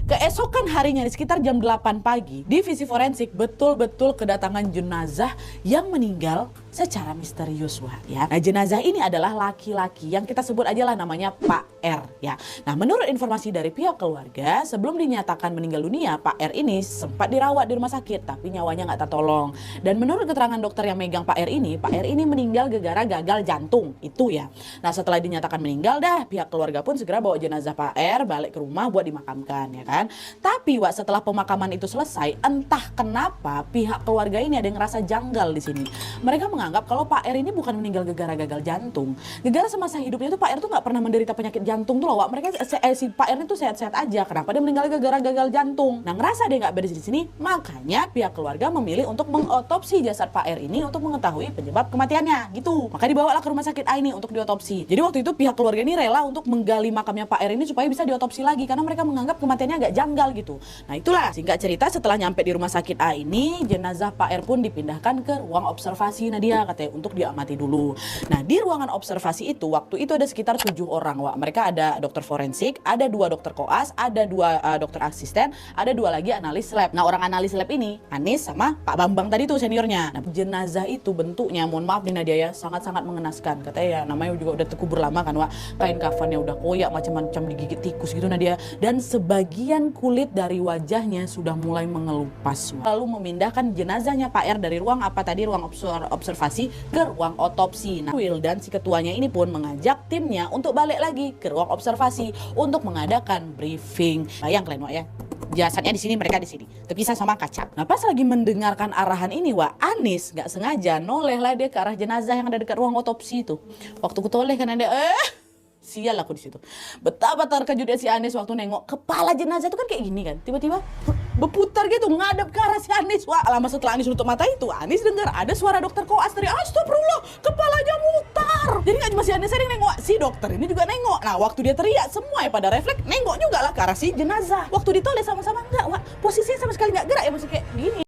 Keesokan harinya di sekitar jam 8 pagi, divisi forensik betul-betul kedatangan jenazah yang meninggal secara misterius, Wak, ya. Nah, jenazah ini adalah laki-laki yang kita sebut aja lah namanya Pak R, ya. Nah, menurut informasi dari pihak keluarga, sebelum dinyatakan meninggal dunia, Pak R ini sempat dirawat di rumah sakit, tapi nyawanya nggak tertolong. Dan menurut keterangan dokter yang megang Pak R ini meninggal gara-gara gagal jantung, itu ya. Nah, setelah dinyatakan meninggal dah, pihak keluarga pun segera bawa jenazah Pak R balik ke rumah buat dimakamkan, ya kan. Tapi, Wak, setelah pemakaman itu selesai, entah kenapa pihak keluarga ini ada yang ngerasa janggal di sini. Mereka menganggap kalau Pak R ini bukan meninggal gara-gara gagal jantung. Gara-gara semasa hidupnya itu Pak R tuh nggak pernah menderita penyakit jantung tuh loh, Wak. Mereka si Pak R itu sehat-sehat aja. Kenapa dia meninggal gara-gara gagal jantung? Nah, ngerasa dia nggak beres di sini, makanya pihak keluarga memilih untuk mengotopsi jasad Pak R ini untuk mengetahui penyebab kematiannya, gitu. Maka dibawalah ke rumah sakit A ini untuk diotopsi. Jadi waktu itu pihak keluarga ini rela untuk menggali makamnya Pak R ini supaya bisa diotopsi lagi karena mereka menganggap kematiannya agak janggal gitu. Nah, itulah singkat cerita, setelah nyampe di rumah sakit A ini, jenazah Pak R pun dipindahkan ke ruang observasi Nadia katanya untuk diamati dulu. Nah, di ruangan observasi itu waktu itu ada sekitar 7 orang, Wak. Mereka ada dokter forensik, ada 2 dokter koas, ada 2 dokter asisten, ada 2 lagi analis lab. Nah, orang analis lab ini Anis sama Pak Bambang tadi tuh seniornya. Nah, jenazah itu bentuknya, mohon maaf nih Nadia ya, sangat-sangat mengenaskan. Katanya ya namanya juga udah terkubur lama kan, Wak. Kain kafannya udah koyak, macam-macam digigit tikus gitu Nadia. Dan sebagian kulit dari wajahnya sudah mulai mengelupas, Wak. Lalu memindahkan jenazahnya Pak R dari ruang ruang observasi ke ruang otopsi. Nah, Wildan si ketuanya ini pun mengajak timnya untuk balik lagi ke ruang observasi untuk mengadakan briefing. Bayang kalian, Wak, ya. Jasadnya di sini, mereka di sini, terpisah sama kaca. Nah, pas lagi mendengarkan arahan ini, Wak, Anis nggak sengaja noleh lah dia ke arah jenazah yang ada dekat ruang otopsi itu. Waktu kutoleh kan ada sial aku di situ. Betapa terkejutnya si Anis waktu nengok kepala jenazah itu kan kayak gini kan. Tiba-tiba berputar gitu ngadep ke arah si Anis. Wah, lama setelah Anis nutup mata itu, Anis dengar ada suara dokter koas dari astagfirullah, kepalanya mutar. Jadi nggak cuma si Anis sering nengok, si dokter ini juga nengok. Nah, waktu dia teriak, semua ya pada refleks nengok juga lah ke arah si jenazah. Waktu ditoleh sama-sama enggak, Wak. Posisinya sama sekali nggak gerak ya, masih kayak gini.